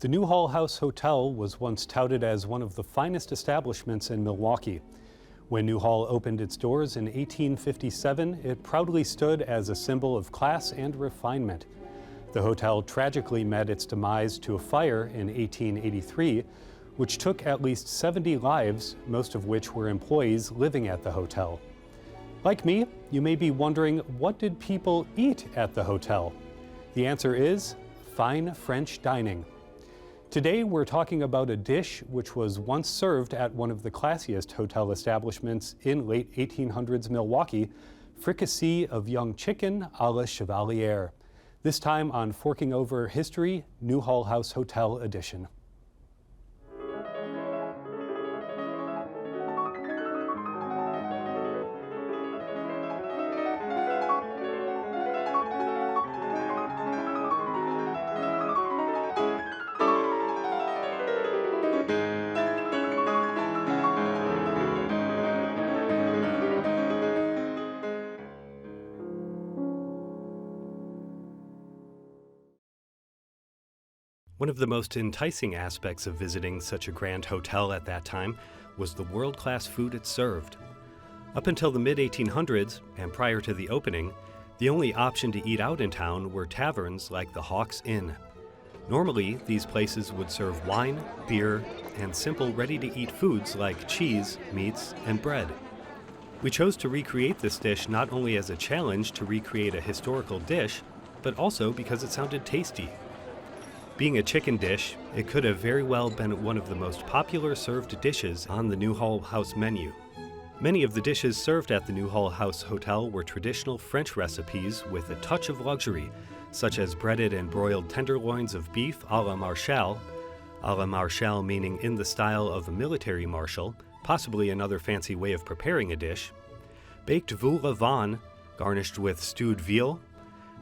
The Newhall House Hotel was once touted as one of the finest establishments in Milwaukee. When Newhall opened its doors in 1857, it proudly stood as a symbol of class and refinement. The hotel tragically met its demise to a fire in 1883, which took at least 70 lives, most of which were employees living at the hotel. Like me, you may be wondering, what did people eat at the hotel? The answer is fine French dining. Today we're talking about a dish which was once served at one of the classiest hotel establishments in late 1800s Milwaukee, Fricassee of Young Chicken à la Chevalière. This time on Forking Over History, Newhall House Hotel edition. One of the most enticing aspects of visiting such a grand hotel at that time was the world-class food it served. Up until the mid-1800s, and prior to the opening, the only option to eat out in town were taverns like the Hawk's Inn. Normally, these places would serve wine, beer, and simple ready-to-eat foods like cheese, meats, and bread. We chose to recreate this dish not only as a challenge to recreate a historical dish, but also because it sounded tasty. Being a chicken dish, it could have very well been one of the most popular served dishes on the Newhall House menu. Many of the dishes served at the Newhall House Hotel were traditional French recipes with a touch of luxury, such as breaded and broiled tenderloins of beef à la marchal meaning in the style of a military marshal, possibly another fancy way of preparing a dish, baked veau lavant, garnished with stewed veal,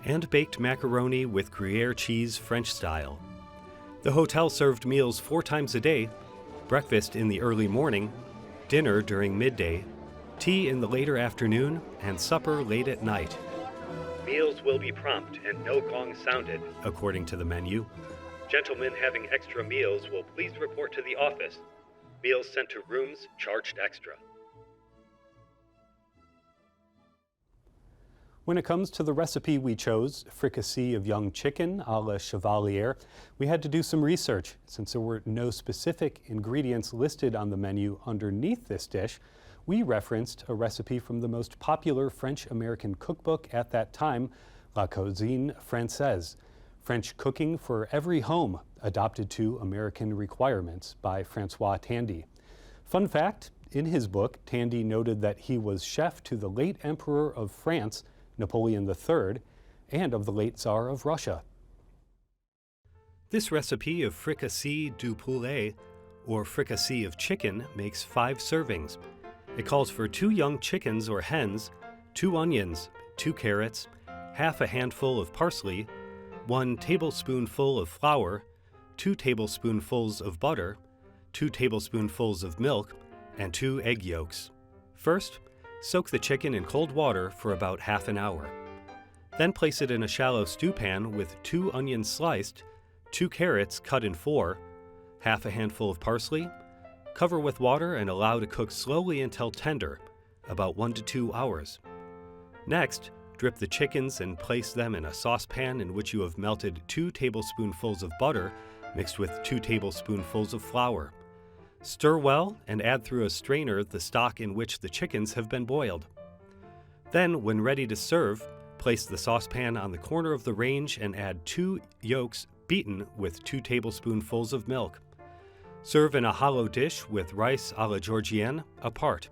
and baked macaroni with Gruyere cheese French style. The hotel served meals 4 times a day, breakfast in the early morning, dinner during midday, tea in the later afternoon, and supper late at night. Meals will be prompt and no gong sounded, according to the menu. Gentlemen having extra meals will please report to the office. Meals sent to rooms charged extra. When it comes to the recipe we chose, Fricassee of Young Chicken à la Chevalière, we had to do some research. Since there were no specific ingredients listed on the menu underneath this dish, we referenced a recipe from the most popular French-American cookbook at that time, La Cuisine Française, French Cooking for Every Home, adopted to American requirements by François Tandy. Fun fact, in his book, Tandy noted that he was chef to the late Emperor of France, Napoleon III, and of the late Tsar of Russia. This recipe of fricassee du poulet, or fricassee of chicken, makes 5 servings. It calls for 2 young chickens or hens, 2 onions, 2 carrots, half a handful of parsley, 1 tablespoonful of flour, 2 tablespoonfuls of butter, 2 tablespoonfuls of milk, and 2 egg yolks. First, soak the chicken in cold water for about half an hour. Then place it in a shallow stew pan with 2 onions sliced, 2 carrots cut in 4, half a handful of parsley. Cover with water and allow to cook slowly until tender, about 1 to 2 hours. Next, drip the chickens and place them in a saucepan in which you have melted 2 tablespoonfuls of butter mixed with 2 tablespoonfuls of flour. Stir well and add through a strainer the stock in which the chickens have been boiled. Then, when ready to serve, place the saucepan on the corner of the range and add 2 yolks beaten with 2 tablespoonfuls of milk. Serve in a hollow dish with rice à la Georgienne apart.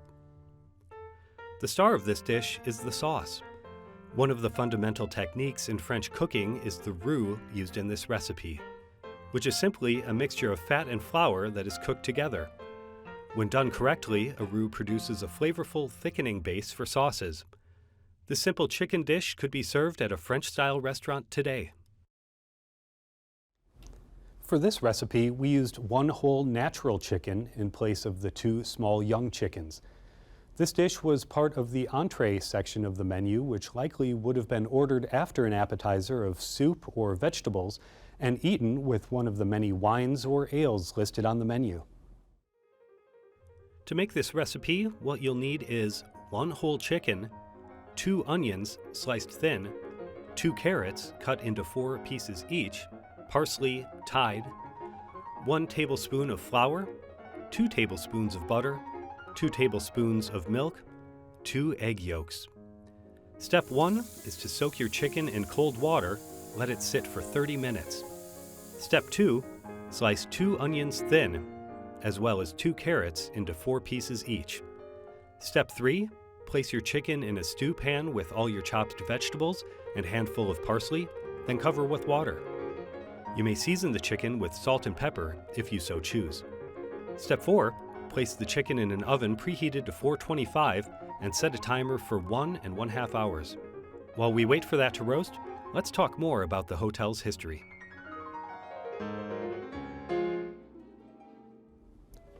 The star of this dish is the sauce. One of the fundamental techniques in French cooking is the roux used in this recipe, which is simply a mixture of fat and flour that is cooked together. When done correctly, a roux produces a flavorful, thickening base for sauces. This simple chicken dish could be served at a French-style restaurant today. For this recipe, we used 1 whole natural chicken in place of the 2 small young chickens. This dish was part of the entree section of the menu, which likely would have been ordered after an appetizer of soup or vegetables, and eaten with one of the many wines or ales listed on the menu. To make this recipe, what you'll need is 1 whole chicken, 2 onions sliced thin, 2 carrots cut into 4 pieces each, parsley Tide, 1 tablespoon of flour, 2 tablespoons of butter, 2 tablespoons of milk, 2 egg yolks. Step 1 is to soak your chicken in cold water, let it sit for 30 minutes. Step 2, slice 2 onions thin, as well as 2 carrots into 4 pieces each. Step 3, place your chicken in a stew pan with all your chopped vegetables and handful of parsley, then cover with water. You may season the chicken with salt and pepper if you so choose. Step 4, place the chicken in an oven preheated to 425 and set a timer for 1 1/2 hours. While we wait for that to roast, let's talk more about the hotel's history.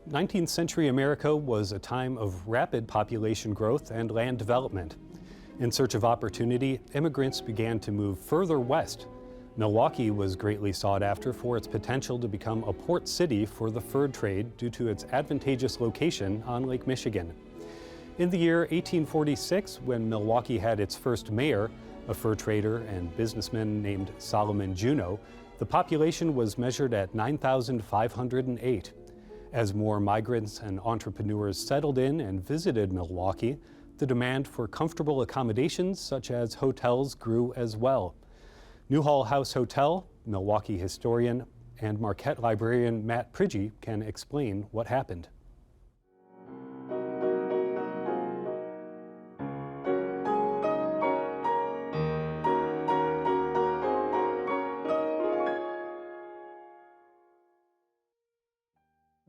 19th century America was a time of rapid population growth and land development. In search of opportunity, immigrants began to move further west. Milwaukee was greatly sought after for its potential to become a port city for the fur trade due to its advantageous location on Lake Michigan. In the year 1846, when Milwaukee had its first mayor, a fur trader and businessman named Solomon Juneau, the population was measured at 9,508. As more migrants and entrepreneurs settled in and visited Milwaukee, the demand for comfortable accommodations such as hotels grew as well. Newhall House Hotel, Milwaukee historian and Marquette librarian Matt Pridgey can explain what happened.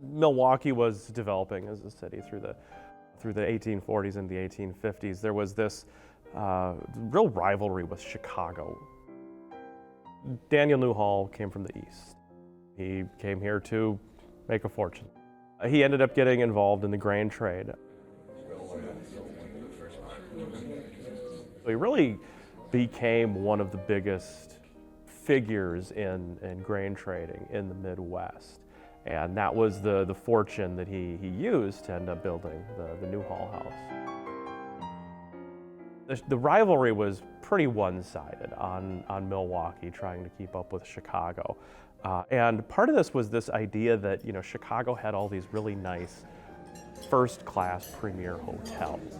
Milwaukee was developing as a city through the 1840s and the 1850s. There was this real rivalry with Chicago. Daniel Newhall came from the East. He came here to make a fortune. He ended up getting involved in the grain trade. He really became one of the biggest figures in grain trading in the Midwest. And that was the fortune that he used to end up building the Newhall House. The rivalry was pretty one-sided on Milwaukee trying to keep up with Chicago. And part of this was this idea that, Chicago had all these really nice first-class premier hotels.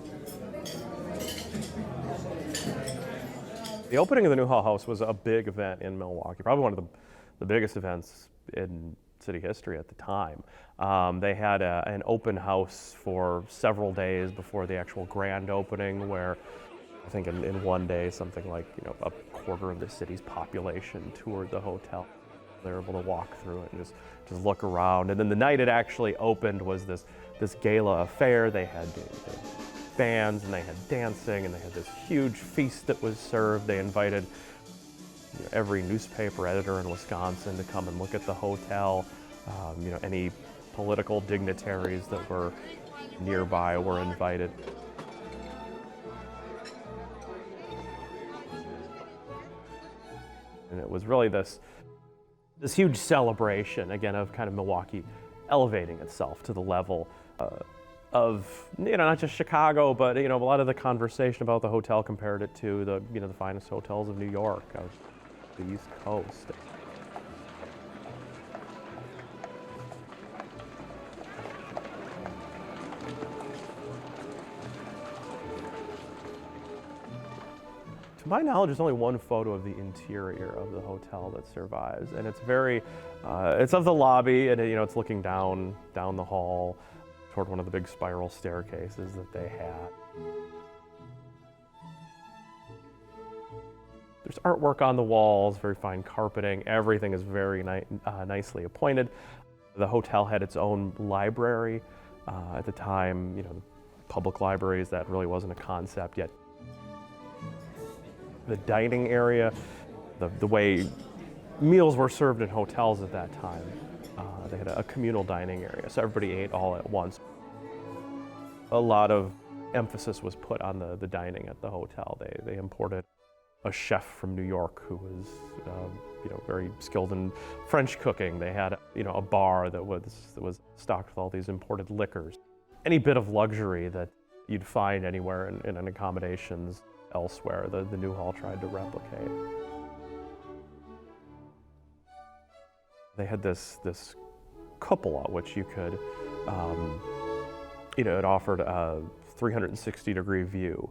The opening of the Newhall House was a big event in Milwaukee, probably one of the biggest events in city history at the time. They had an open house for several days before the actual grand opening, where I think in one day something like a quarter of the city's population toured the hotel. They were able to walk through it and just look around. And then the night it actually opened was this gala affair. They had bands and they had dancing and they had this huge feast that was served. They invited every newspaper editor in Wisconsin to come and look at the hotel. Any political dignitaries that were nearby were invited. And it was really this huge celebration, again, of kind of Milwaukee elevating itself to the level of, not just Chicago, but, a lot of the conversation about the hotel compared it to the finest hotels of New York, of the East Coast. To my knowledge, there's only one photo of the interior of the hotel that survives, and it's it's of the lobby, and it's looking down the hall toward one of the big spiral staircases that they had. There's artwork on the walls, very fine carpeting. Everything is very nicely appointed. The hotel had its own library. At the time, public libraries, that really wasn't a concept yet. The dining area, the way meals were served in hotels at that time, they had a communal dining area, so everybody ate all at once. A lot of emphasis was put on the dining at the hotel. They imported a chef from New York who was very skilled in French cooking. They had a bar that was stocked with all these imported liquors. Any bit of luxury that you'd find anywhere in an accommodations elsewhere, the Newhall tried to replicate. They had this cupola, which you could, it offered a 360-degree view.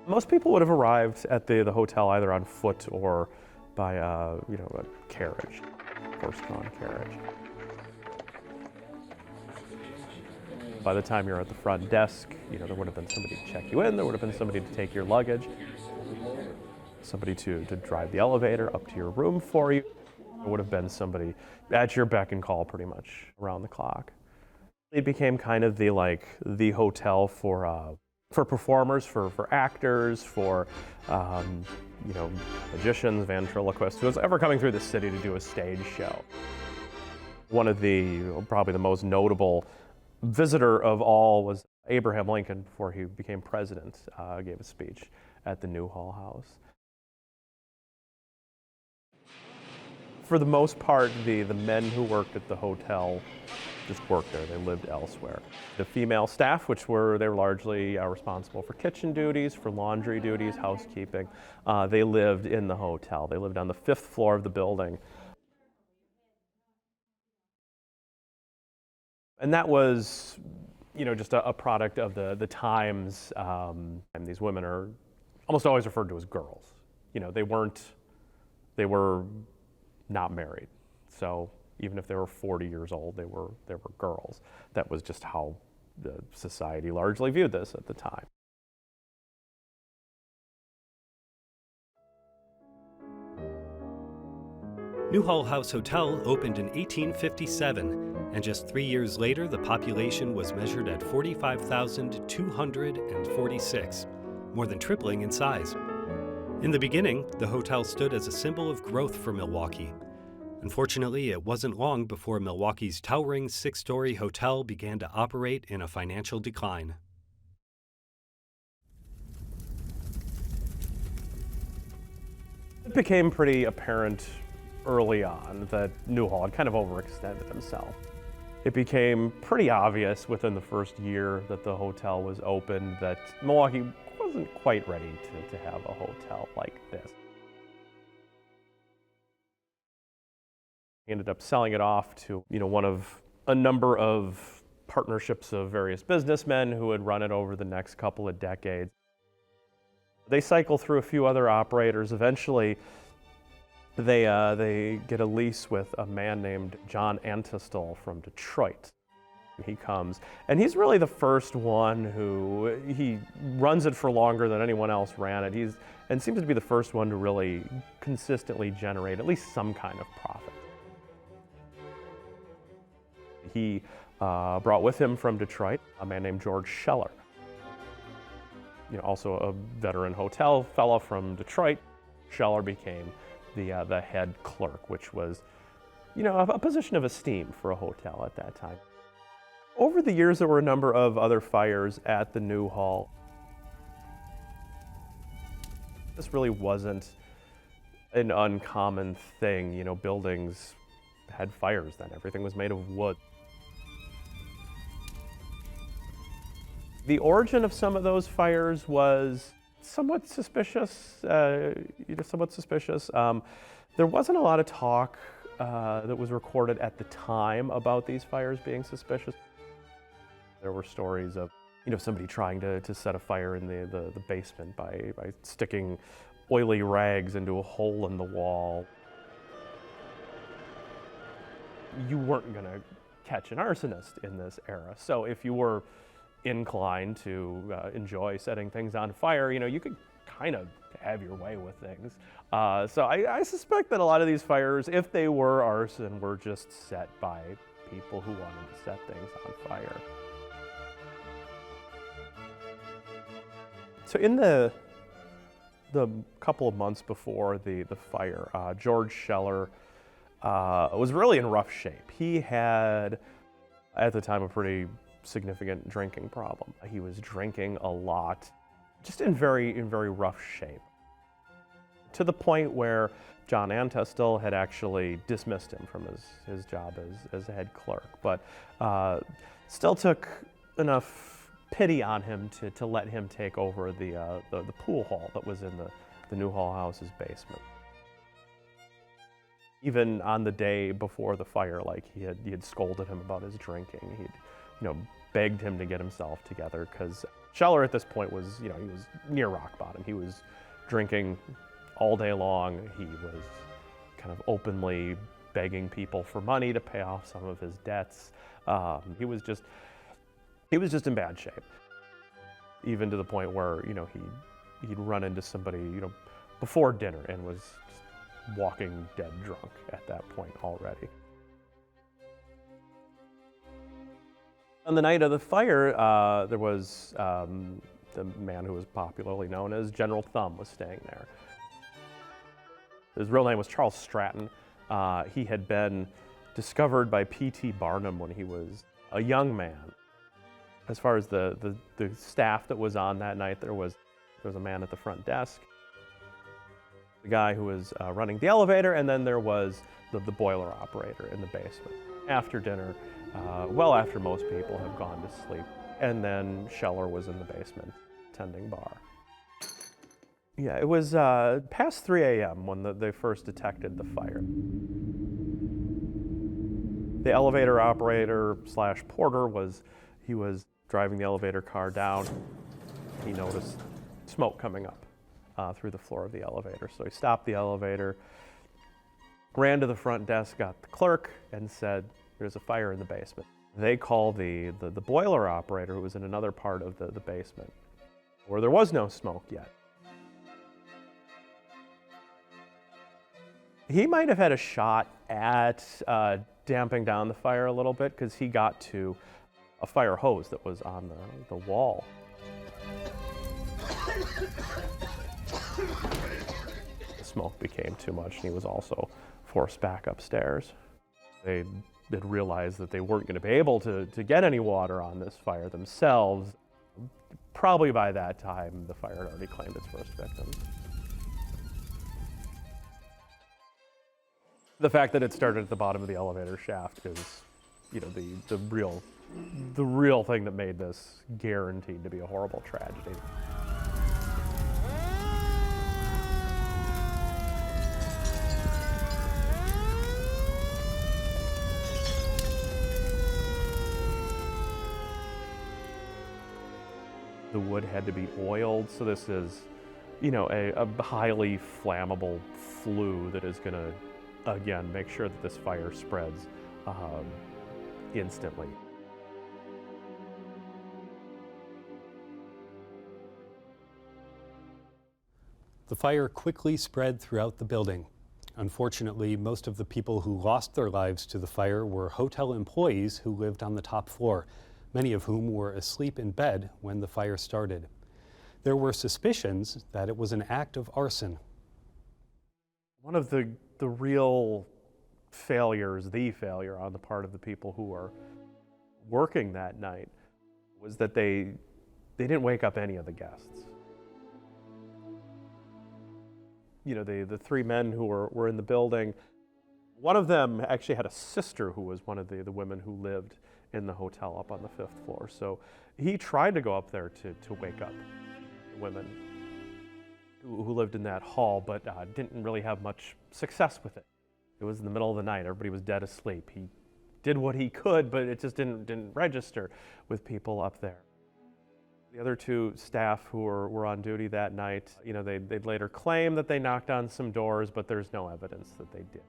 Most people would have arrived at the hotel either on foot or by a carriage, horse-drawn carriage. By the time you're at the front desk, there would have been somebody to check you in, there would have been somebody to take your luggage, somebody to drive the elevator up to your room for you. There would have been somebody at your beck and call pretty much around the clock. It became kind of the hotel for performers, for actors, for magicians, ventriloquists, who was ever coming through the city to do a stage show. One of probably the most notable visitor of all was Abraham Lincoln before he became president, gave a speech at the Newhall House. For the most part, the men who worked at the hotel just worked there. They lived elsewhere. The female staff, they were largely responsible for kitchen duties, for laundry duties, housekeeping, they lived in the hotel. They lived on the 5th floor of the building. And that was, just a product of the times. And these women are almost always referred to as girls. They were not married. So even if they were 40 years old, they were girls. That was just how the society largely viewed this at the time. Newhall House Hotel opened in 1857, and just 3 years later, the population was measured at 45,246, more than tripling in size. In the beginning, the hotel stood as a symbol of growth for Milwaukee. Unfortunately, it wasn't long before Milwaukee's towering 6-story hotel began to operate in a financial decline. It became pretty apparent early on that Newhall had kind of overextended himself. It became pretty obvious within the first year that the hotel was open that Milwaukee wasn't quite ready to have a hotel like this. He ended up selling it off to, one of a number of partnerships of various businessmen who would run it over the next couple of decades. They cycle through a few other operators. Eventually, they get a lease with a man named John Antistel from Detroit. He comes, and he's really the first one he runs it for longer than anyone else ran it. And seems to be the first one to really consistently generate at least some kind of profit. He brought with him from Detroit a man named George Scheller, also a veteran hotel fellow from Detroit. Scheller became the head clerk, which was, a position of esteem for a hotel at that time. Over the years, there were a number of other fires at the Newhall. This really wasn't an uncommon thing. Buildings had fires then. Everything was made of wood. The origin of some of those fires was somewhat suspicious. There wasn't a lot of talk that was recorded at the time about these fires being suspicious. There were stories of, somebody trying to set a fire in the basement by sticking oily rags into a hole in the wall. You weren't going to catch an arsonist in this era. So if you were inclined to enjoy setting things on fire, you could kind of have your way with things. So I suspect that a lot of these fires, if they were arson, were just set by people who wanted to set things on fire. So in the couple of months before the fire, George Scheller was really in rough shape. He had, at the time, a pretty significant drinking problem. He was drinking a lot, just in very rough shape. to the point where John Antestel had actually dismissed him from his job as a head clerk, but still took enough pity on him to let him take over the pool hall that was in the Newhall House's basement. Even on the day before the fire, like he had scolded him about his drinking. He'd begged him to get himself together, because Chevalière at this point was, he was near rock bottom. He was drinking all day long. He was kind of openly begging people for money to pay off some of his debts. He was just in bad shape. Even to the point where, he'd run into somebody, before dinner and was just walking dead drunk at that point already. On the night of the fire, there was the man who was popularly known as General Thumb was staying there. His real name was Charles Stratton. He had been discovered by P.T. Barnum when he was a young man. As far as the staff that was on that night, there was a man at the front desk, the guy who was running the elevator, and then there was the boiler operator in the basement. After dinner, well after most people have gone to sleep, and then Chevalière was in the basement tending bar. Yeah, it was past 3 a.m. when they first detected the fire. The elevator operator / porter was driving the elevator car down. He noticed smoke coming up through the floor of the elevator. So he stopped the elevator, ran to the front desk, got the clerk, and said, "There's a fire in the basement." They called the boiler operator, who was in another part of the basement, where there was no smoke yet. He might have had a shot at damping down the fire a little bit, because he got to a fire hose that was on the wall. The smoke became too much, and he was also forced back upstairs. They had realized that they weren't going to be able to get any water on this fire themselves. Probably by that time, the fire had already claimed its first victims. The fact that it started at the bottom of the elevator shaft is, the real thing that made this guaranteed to be a horrible tragedy. The wood had to be oiled, so this is, a highly flammable flue that is going to, again, make sure that this fire spreads instantly. The fire quickly spread throughout the building. Unfortunately, most of the people who lost their lives to the fire were hotel employees who lived on the top floor, many of whom were asleep in bed when the fire started. There were suspicions that it was an act of arson. One of the real failures, the failure on the part of the people who were working that night, was that they didn't wake up any of the guests. The three men who were in the building, one of them actually had a sister who was one of the women who lived in the hotel up on the 5th floor. So he tried to go up there to wake up the women who lived in that hall, but didn't really have much success with it. It was in the middle of the night. Everybody was dead asleep. He did what he could, but it just didn't register with people up there. The other two staff who were on duty that night, they'd later claim that they knocked on some doors, but there's no evidence that they did.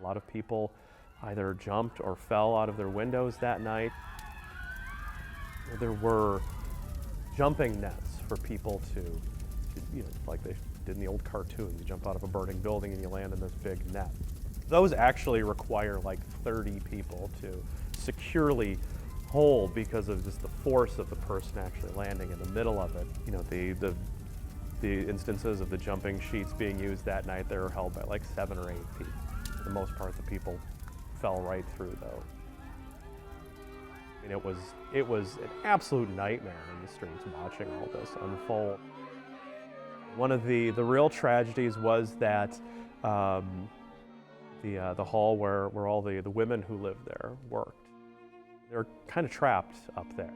A lot of people either jumped or fell out of their windows that night. There were jumping nets for people to like they did in the old cartoons. You jump out of a burning building and you land in this big net. Those actually require like 30 people to securely hold, because of just the force of the person actually landing in the middle of it. The instances of the jumping sheets being used that night, they were held by like 7 or 8 feet. For the most part, the people fell right through those. It was an absolute nightmare in the streets watching all this unfold. One of the real tragedies was that the hall where all the women who lived there worked, they're kind of trapped up there.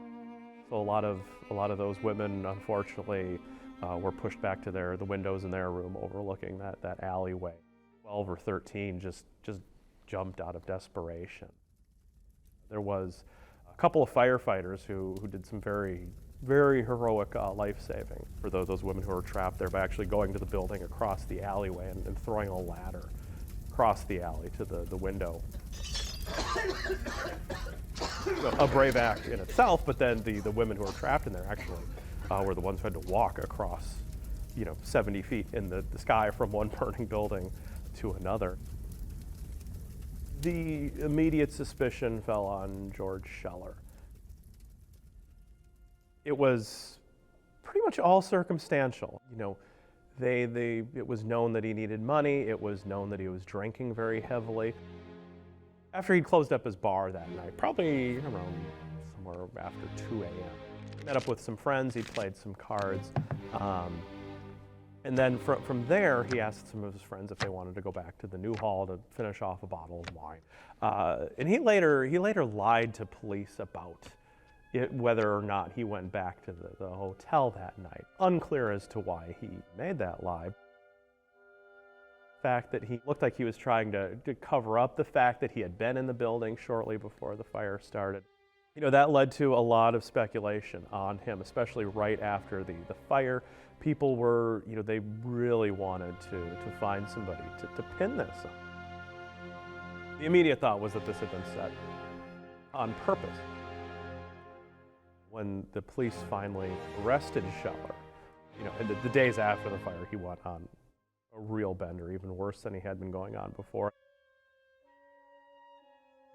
So a lot of those women, unfortunately, were pushed back to the windows in their room overlooking that alleyway. 12 or 13 just jumped out of desperation. There was a couple of firefighters who did some very heroic life-saving for those women who were trapped there by actually going to the building across the alleyway and throwing a ladder across the alley to the window. A brave act in itself, but then the women who were trapped in there actually were the ones who had to walk across, 70 feet in the sky from one burning building to another. The immediate suspicion fell on George Scheller. It was pretty much all circumstantial. It was known that he needed money. It was known that he was drinking very heavily. After he'd closed up his bar that night, probably around somewhere after 2 a.m., he met up with some friends. He played some cards. And then from there, he asked some of his friends if they wanted to go back to the Newhall to finish off a bottle of wine. And he later lied to police about whether or not he went back to the hotel that night. Unclear as to why he made that lie. The fact that he looked like he was trying to cover up the fact that he had been in the building shortly before the fire started. That led to a lot of speculation on him, especially right after the fire. People were, they really wanted to find somebody to pin this on. The immediate thought was that this had been set on purpose. When the police finally arrested Scheller, and the days after the fire, he went on a real bender, even worse than he had been going on before.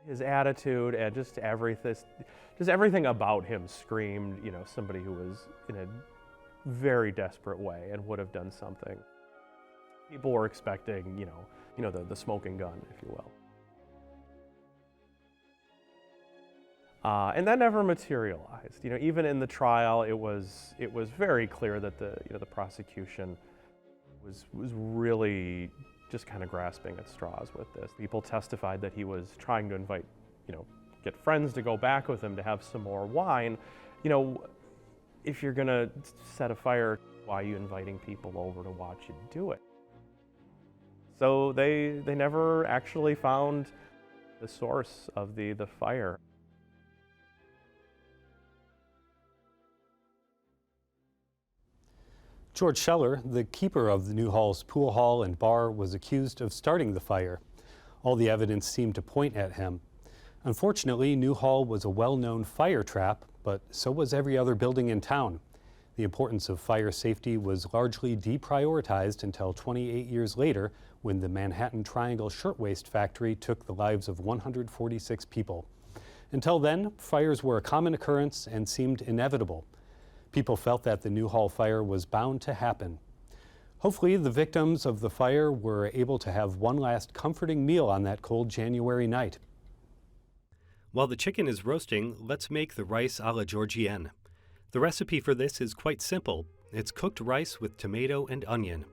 His attitude and just everything about him screamed, somebody who was in a very desperate way and would have done something. People were expecting, the smoking gun, if you will. And that never materialized. Even in the trial, it was very clear that the prosecution was really just kind of grasping at straws with this. People testified that he was trying to invite, get friends to go back with him to have some more wine. If you're gonna set a fire, why are you inviting people over to watch you do it? So they never actually found the source of the fire. George Scheller, the keeper of the Newhall's pool hall and bar, was accused of starting the fire. All the evidence seemed to point at him. Unfortunately, Newhall was a well-known fire trap, but so was every other building in town. The importance of fire safety was largely deprioritized until 28 years later, when the Manhattan Triangle Shirtwaist Factory took the lives of 146 people. Until then, fires were a common occurrence and seemed inevitable. People felt that the Newhall fire was bound to happen. Hopefully, the victims of the fire were able to have one last comforting meal on that cold January night. While the chicken is roasting, let's make the rice a la Georgienne. The recipe for this is quite simple. It's cooked rice with tomato and onion.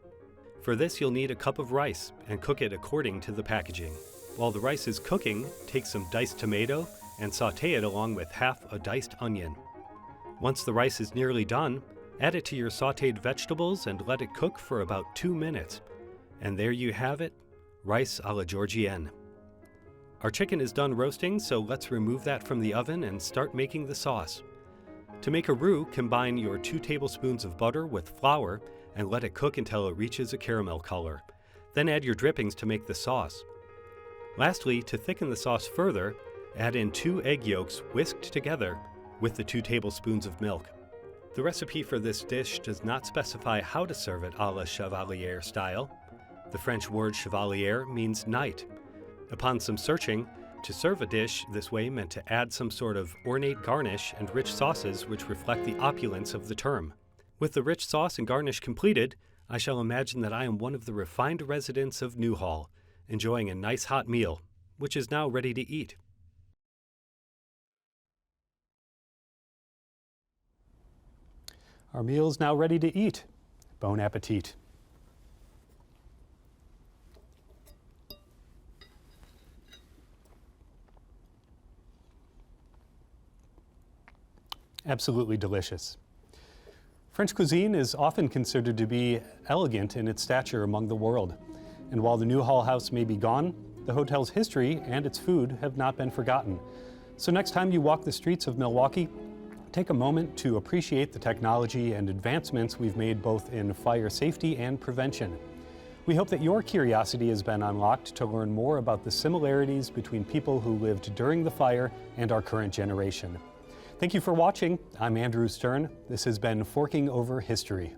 For this, you'll need a cup of rice and cook it according to the packaging. While the rice is cooking, take some diced tomato and sauté it along with half a diced onion. Once the rice is nearly done, add it to your sautéed vegetables and let it cook for about 2 minutes. And there you have it, rice a la Georgienne. Our chicken is done roasting, so let's remove that from the oven and start making the sauce. To make a roux, combine your 2 tablespoons of butter with flour and let it cook until it reaches a caramel color. Then add your drippings to make the sauce. Lastly, to thicken the sauce further, add in 2 egg yolks whisked together with the 2 tablespoons of milk. The recipe for this dish does not specify how to serve it a la Chevalière style. The French word Chevalière means knight. Upon some searching, to serve a dish this way meant to add some sort of ornate garnish and rich sauces which reflect the opulence of the term. With the rich sauce and garnish completed, I shall imagine that I am one of the refined residents of Newhall, enjoying a nice hot meal, which is now ready to eat. Our meal is now ready to eat. Bon appetit. Absolutely delicious. French cuisine is often considered to be elegant in its stature among the world. And while the Newhall House may be gone, the hotel's history and its food have not been forgotten. So next time you walk the streets of Milwaukee, take a moment to appreciate the technology and advancements we've made both in fire safety and prevention. We hope that your curiosity has been unlocked to learn more about the similarities between people who lived during the fire and our current generation. Thank you for watching. I'm Andrew Stern. This has been Forking Over History.